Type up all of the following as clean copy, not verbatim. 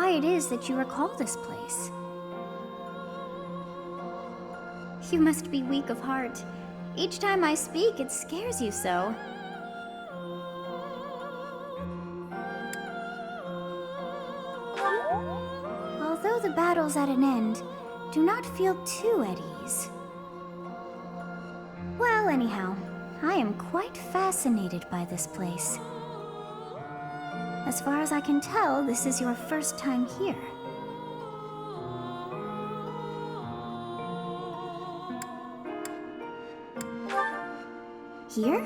why it is that you recall this place. You must be weak of heart. Each time I speak, it scares you so. Although the battle's at an end, do not feel too at ease. Well, anyhow, I am quite fascinated by this place. As far as I can tell, this is your first time here. Here?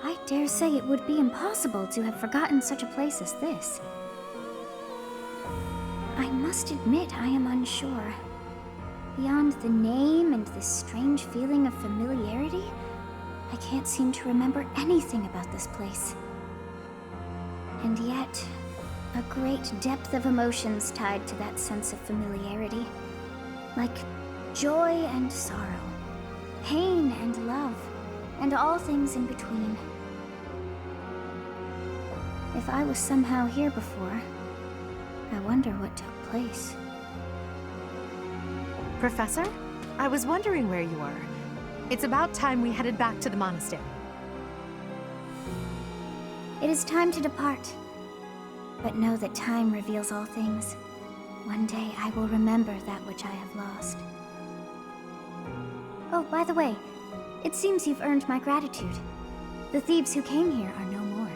I dare say it would be impossible to have forgotten such a place as this. I must admit I am unsure. Beyond the name and this strange feeling of familiarity, I can't seem to remember anything about this place. And yet, a great depth of emotions tied to that sense of familiarity. Like joy and sorrow, pain and love, and all things in between. If I was somehow here before, I wonder what took place. Professor, I was wondering where you were. It's about time we headed back to the monastery. It is time to depart. But know that time reveals all things. One day I will remember that which I have lost. Oh, by the way, it seems you've earned my gratitude. The thieves who came here are no more.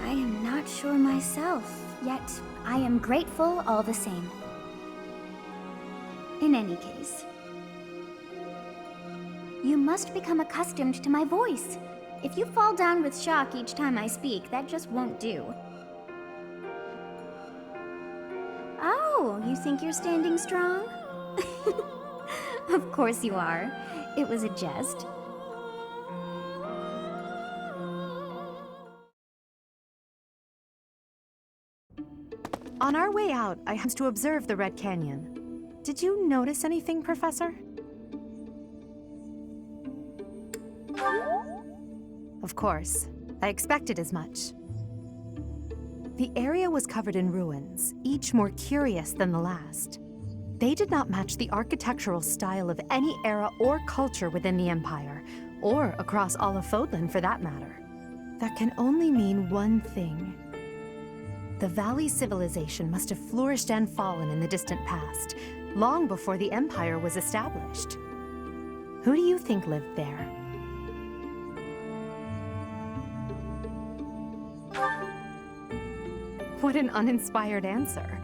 I am not sure myself, yet I am grateful all the same. In any case, you must become accustomed to my voice. If you fall down with shock each time I speak, that just won't do. Oh, you think you're standing strong? Of course you are. It was a jest. On our way out, I happened to observe the Red Canyon. Did you notice anything, Professor? Of course. I expected as much. The area was covered in ruins, each more curious than the last. They did not match the architectural style of any era or culture within the Empire, or across all of Fodlan for that matter. That can only mean one thing. The Valley civilization must have flourished and fallen in the distant past, long before the Empire was established. Who do you think lived there? What an uninspired answer.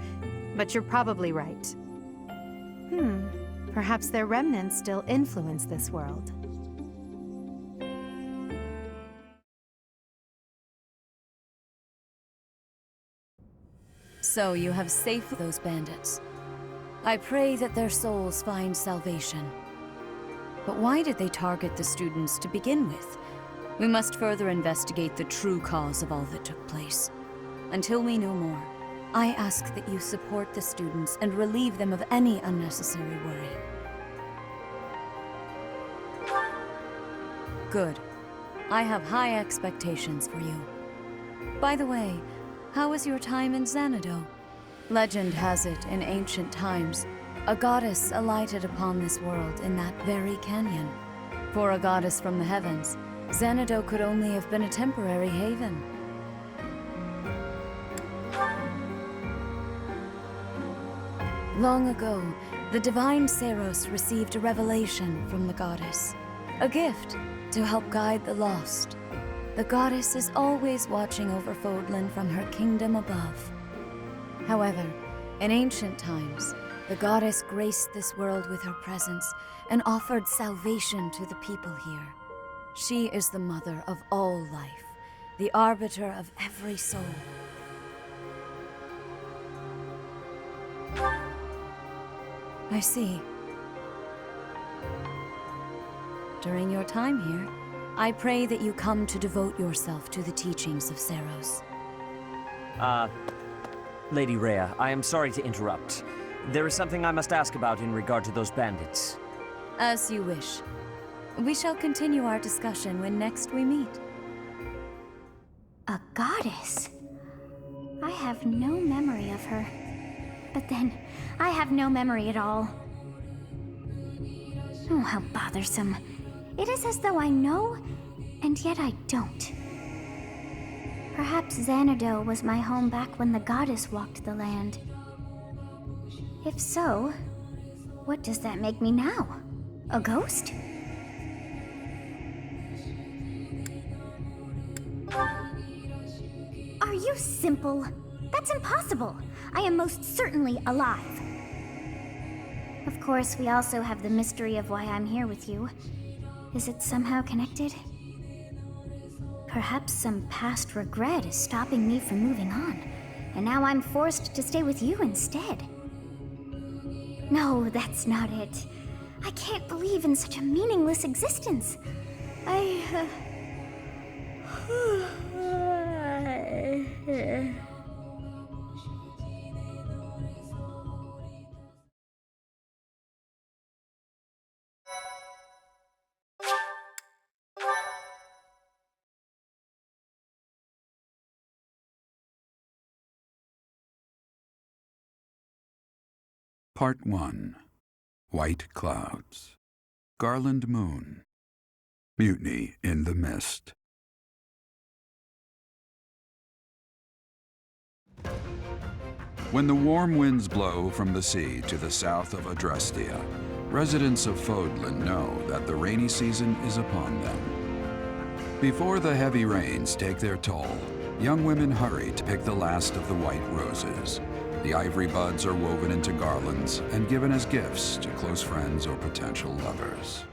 But you're probably right. Perhaps their remnants still influence this world. So you have saved those bandits. I pray that their souls find salvation. But why did they target the students to begin with? We must further investigate the true cause of all that took place. Until we know more, I ask that you support the students and relieve them of any unnecessary worry. Good. I have high expectations for you. By the way, how was your time in Xanadu? Legend has it, in ancient times, a goddess alighted upon this world in that very canyon. For a goddess from the heavens, Xanadu could only have been a temporary haven. Long ago, the divine Seros received a revelation from the goddess, a gift to help guide the lost. The goddess is always watching over Fodlan from her kingdom above. However, in ancient times, the goddess graced this world with her presence and offered salvation to the people here. She is the mother of all life, the arbiter of every soul. I see. During your time here, I pray that you come to devote yourself to the teachings of Seros. Lady Rhea, I am sorry to interrupt. There is something I must ask about in regard to those bandits. As you wish. We shall continue our discussion when next we meet. A goddess? I have no memory of her. But then, I have no memory at all. Oh, how bothersome. It is as though I know, and yet I don't. Perhaps Xanadu was my home back when the goddess walked the land. If so, what does that make me now? A ghost? Are you simple? That's impossible. I am most certainly alive. Of course, we also have the mystery of why I'm here with you. Is it somehow connected? Perhaps some past regret is stopping me from moving on, and now I'm forced to stay with you instead. No, that's not it. I can't believe in such a meaningless existence. Part 1. White Clouds. Garland Moon. Mutiny in the Mist. When the warm winds blow from the sea to the south of Adrestia, residents of Fodlan know that the rainy season is upon them. Before the heavy rains take their toll, young women hurry to pick the last of the white roses. The ivory buds are woven into garlands and given as gifts to close friends or potential lovers.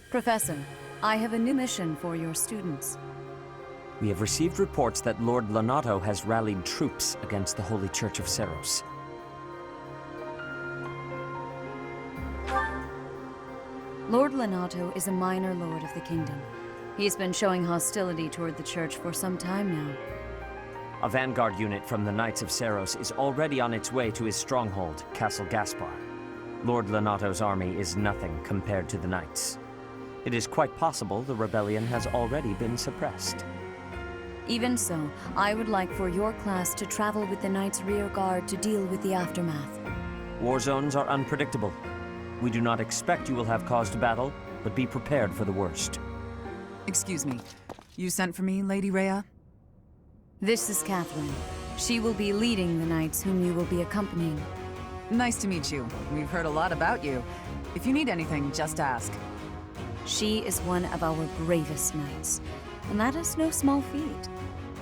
Professor, I have a new mission for your students. We have received reports that Lord Lonato has rallied troops against the Holy Church of Seros. Lord Lonato is a minor lord of the kingdom. He's been showing hostility toward the church for some time now. A vanguard unit from the Knights of Seros is already on its way to his stronghold, Castle Gaspar. Lord Lonato's army is nothing compared to the Knights. It is quite possible the rebellion has already been suppressed. Even so, I would like for your class to travel with the Knights' rear guard to deal with the aftermath. War zones are unpredictable. We do not expect you will have cause to battle, but be prepared for the worst. Excuse me. You sent for me, Lady Rhea? This is Catherine. She will be leading the Knights whom you will be accompanying. Nice to meet you. We've heard a lot about you. If you need anything, just ask. She is one of our bravest Knights, and that is no small feat.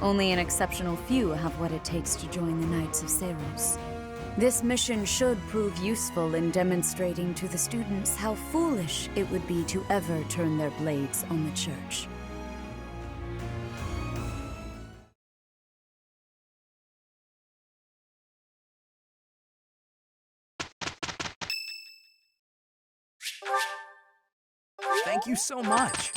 Only an exceptional few have what it takes to join the Knights of Seros. This mission should prove useful in demonstrating to the students how foolish it would be to ever turn their blades on the Church. Thank you so much.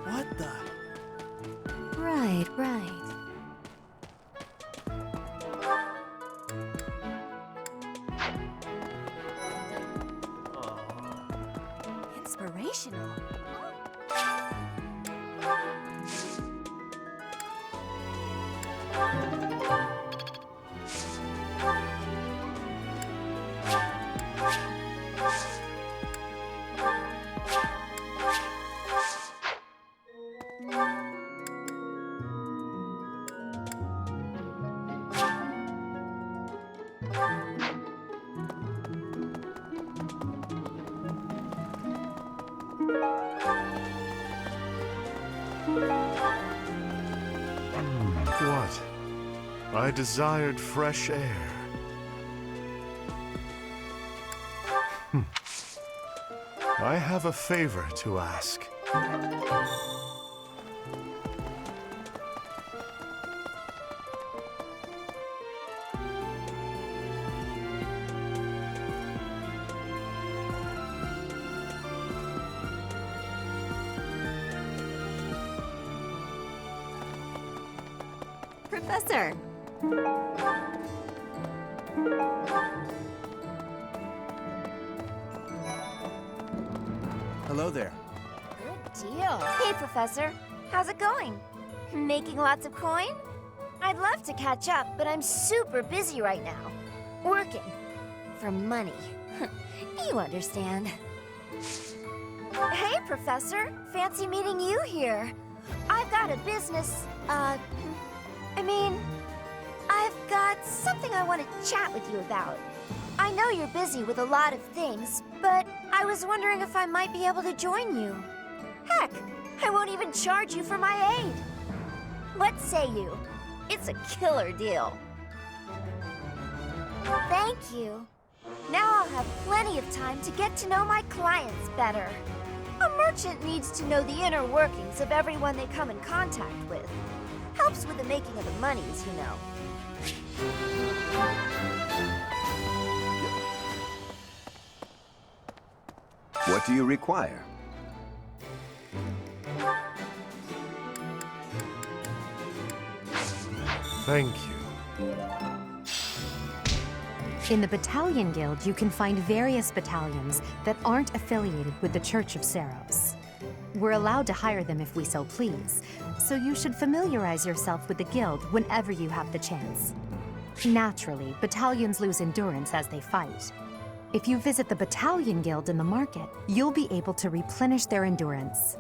What the? Right, right. inspirational. What? I desired fresh air. I have a favor to ask. Professor! Hello there. Good deal. Hey, Professor. How's it going? Making lots of coin? I'd love to catch up, but I'm super busy right now. Working. For money. You understand. Hey, Professor. Fancy meeting you here. I've got a business, I've got something I want to chat with you about. I know you're busy with a lot of things, but I was wondering if I might be able to join you. Heck, I won't even charge you for my aid. What say you? It's a killer deal. Thank you. Now I'll have plenty of time to get to know my clients better. A merchant needs to know the inner workings of everyone they come in contact with. Helps with the making of the monies, you know. What do you require? Thank you. In the Battalion Guild, you can find various battalions that aren't affiliated with the Church of Seros. We're allowed to hire them if we so please, so you should familiarize yourself with the guild whenever you have the chance. Naturally, battalions lose endurance as they fight. If you visit the Battalion Guild in the market, you'll be able to replenish their endurance.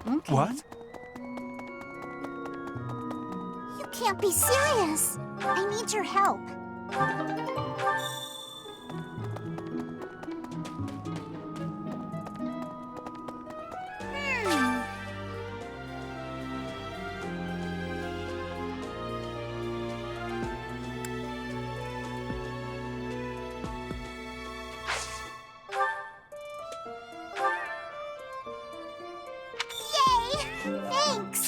Okay. What? You can't be serious. I need your help. Yay! Thanks!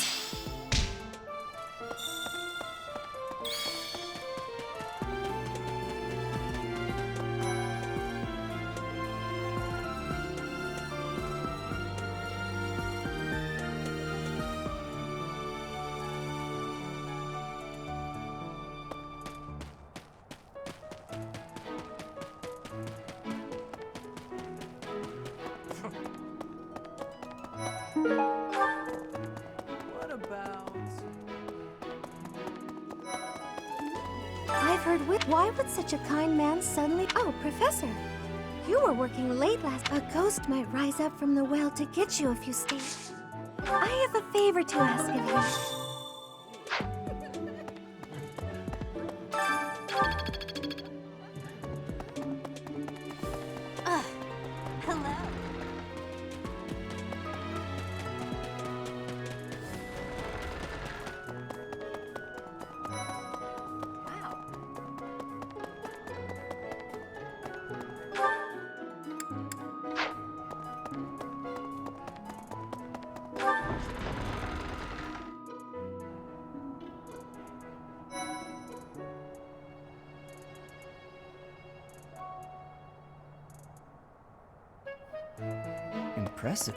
What about... I've heard why would such a kind man suddenly... Oh, Professor, you were working late last... A ghost might rise up from the well to get you if you stay. I have a favor to ask of you. Hello. Impressive.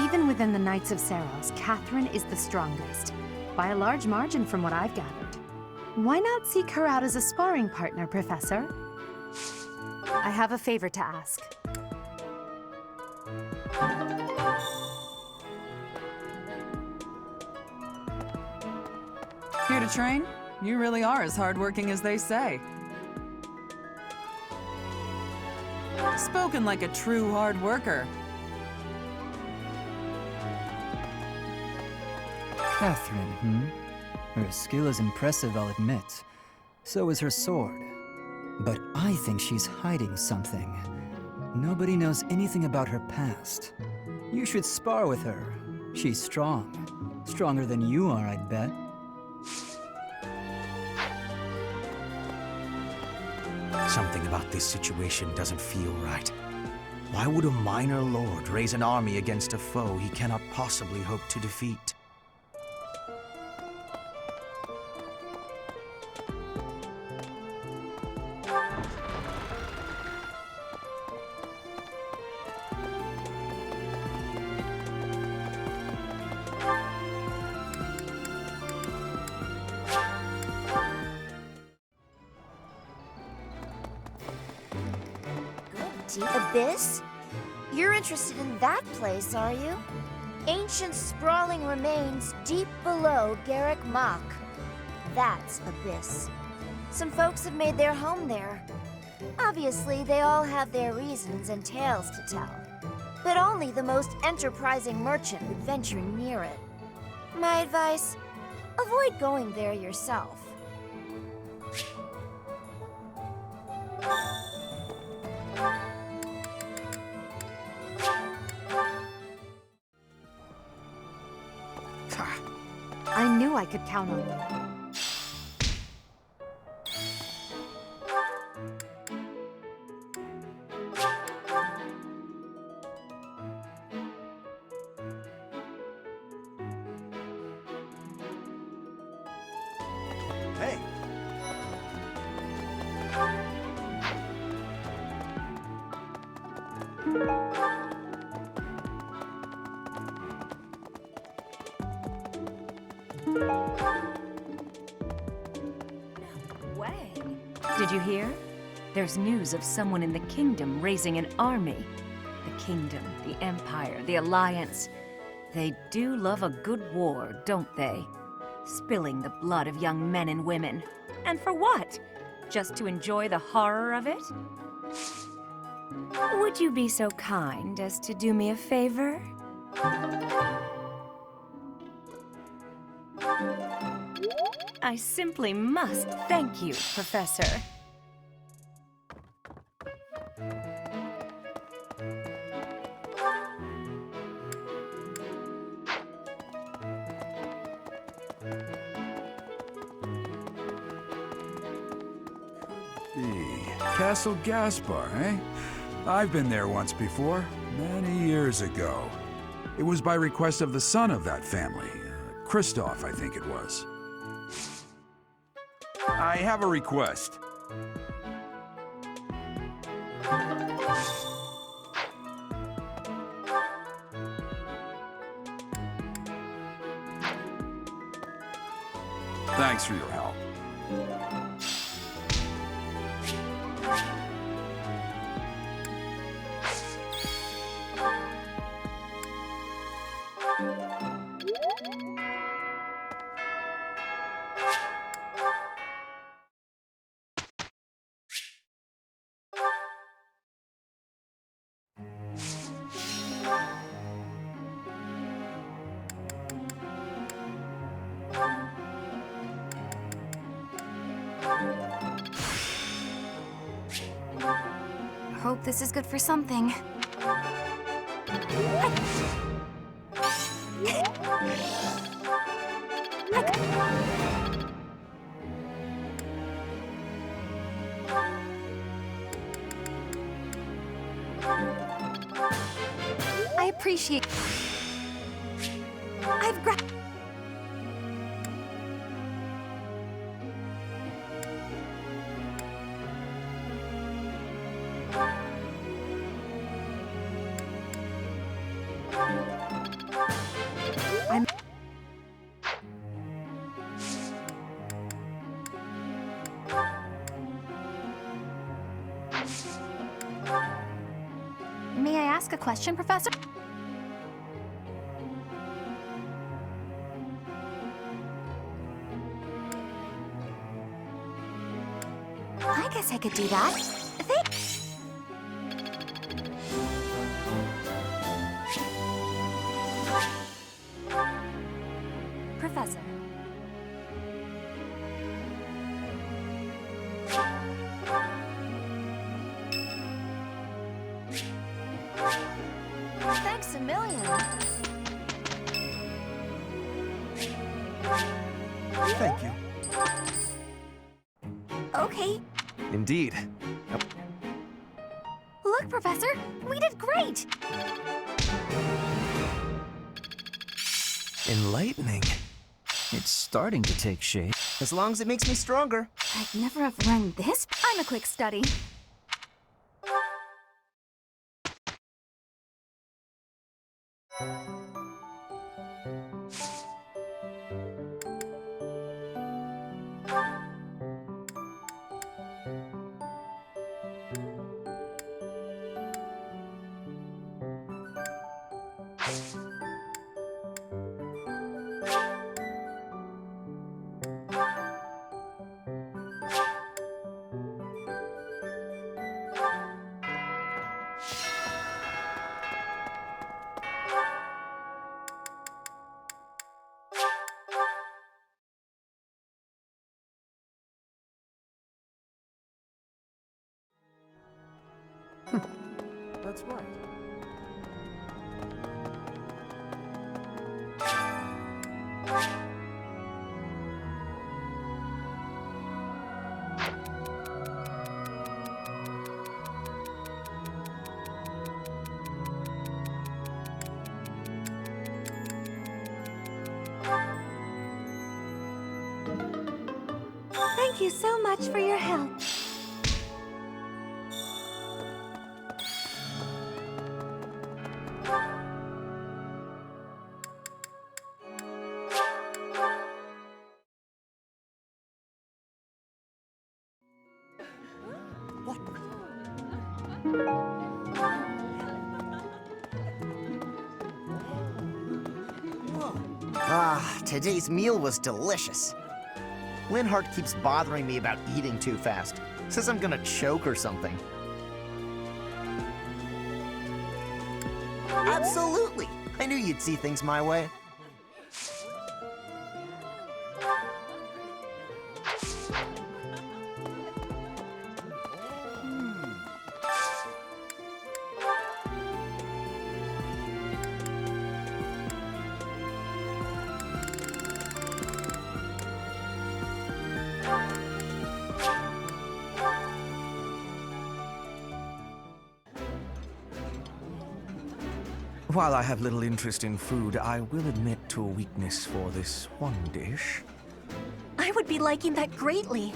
Even within the Knights of Saros, Catherine is the strongest, by a large margin from what I've gathered. Why not seek her out as a sparring partner, Professor? I have a favor to ask. Here to train? You really are as hardworking as they say. Spoken like a true hard worker. Catherine, Her skill is impressive, I'll admit. So is her sword. But I think she's hiding something. Nobody knows anything about her past. You should spar with her. She's strong. Stronger than you are, I'd bet. Something about this situation doesn't feel right. Why would a minor lord raise an army against a foe he cannot possibly hope to defeat? Deep Abyss? You're interested in that place, are you? Ancient sprawling remains deep below Garrick Mach. That's Abyss. Some folks have made their home there. Obviously, they all have their reasons and tales to tell. But only the most enterprising merchant would venture near it. My advice, avoid going there yourself. I knew I could count on you. Hey! Way. Did you hear? There's news of someone in the kingdom raising an army. The kingdom, the empire, the alliance. They do love a good war, don't they? Spilling the blood of young men and women. And for what? Just to enjoy the horror of it? Would you be so kind as to do me a favor? I simply must thank you, Professor. Castle Gaspar, eh? I've been there once before, many years ago. It was by request of the son of that family, Christoph, I think it was. I have a request. Thanks for your help. Hope this is good for something. I appreciate. I've gra- ask a question, Professor? I guess I could do that. Professor. Thanks a million. Thank you. Okay. Indeed. Look, Professor, we did great! Enlightening. It's starting to take shape. As long as it makes me stronger. I'd never have learned this. I'm a quick study. That's right. Thank you so much for your help. Ah, today's meal was delicious. Linhart keeps bothering me about eating too fast. Says I'm gonna choke or something. Absolutely! I knew you'd see things my way. While I have little interest in food, I will admit to a weakness for this one dish. I would be liking that greatly.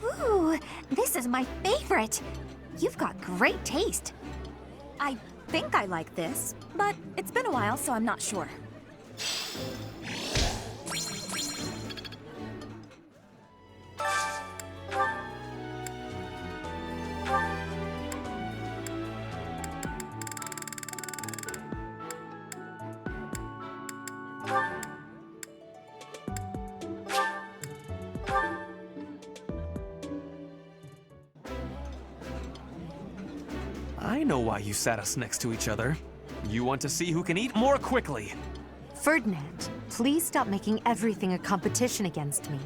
Ooh, this is my favorite. You've got great taste. I think I like this, but it's been a while, so I'm not sure. I know why you sat us next to each other. You want to see who can eat more quickly. Ferdinand, please stop making everything a competition against me.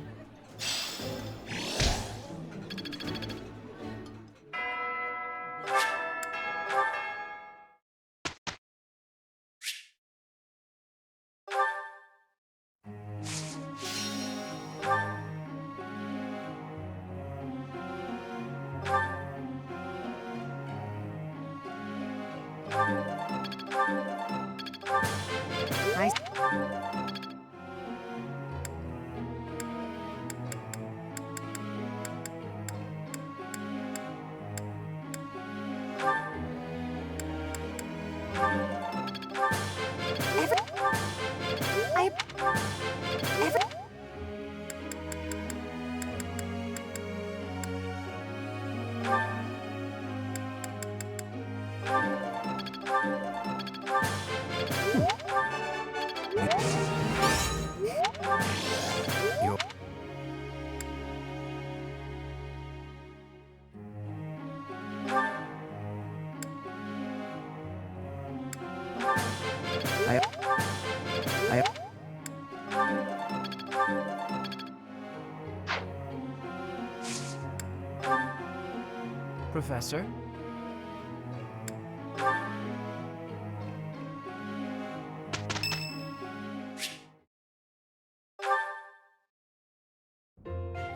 Professor.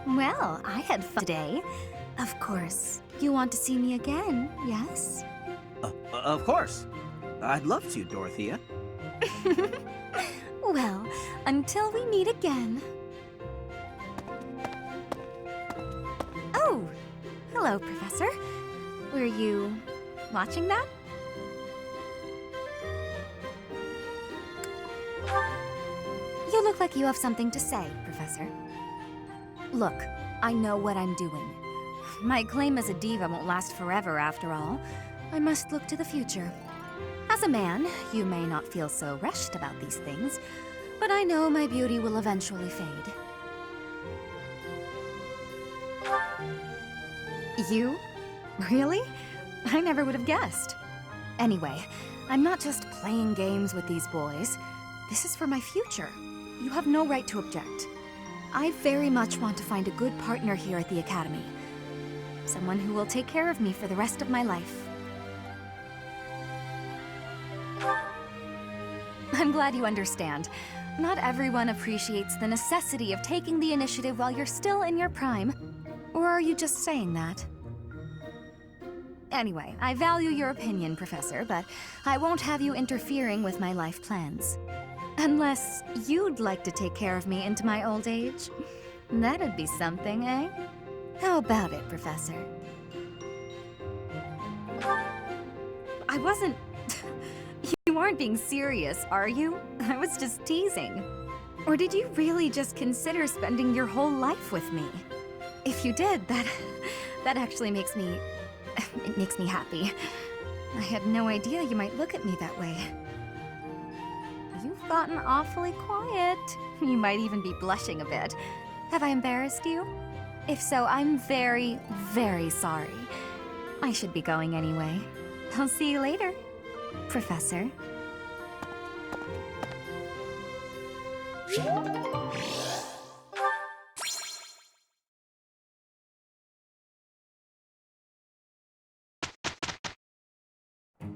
Well, I had fun today. Of course. You want to see me again, yes? Of course. I'd love to, Dorothea. Well, until we meet again. Oh! Hello, Professor. Were you watching that? You look like you have something to say, Professor. Look, I know what I'm doing. My claim as a diva won't last forever, after all. I must look to the future. As a man, you may not feel so rushed about these things, but I know my beauty will eventually fade. You? Really? I never would have guessed. Anyway, I'm not just playing games with these boys. This is for my future. You have no right to object. I very much want to find a good partner here at the Academy. Someone who will take care of me for the rest of my life. I'm glad you understand. Not everyone appreciates the necessity of taking the initiative while you're still in your prime. Or are you just saying that? Anyway, I value your opinion, Professor, but I won't have you interfering with my life plans. Unless you'd like to take care of me into my old age. That'd be something, eh? How about it, Professor? I wasn't... You aren't being serious, are you? I was just teasing. Or did you really just consider spending your whole life with me? If you did, that actually makes me... It makes me happy. I had no idea you might look at me that way. You've gotten awfully quiet. You might even be blushing a bit. Have I embarrassed you? If so, I'm very, very sorry. I should be going anyway. I'll see you later, Professor.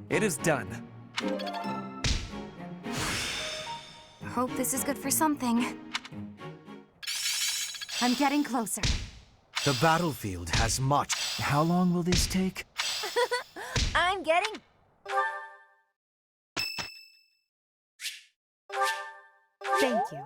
It is done. Hope this is good for something. I'm getting closer. The battlefield has much. How long will this take? I'm getting... Thank you.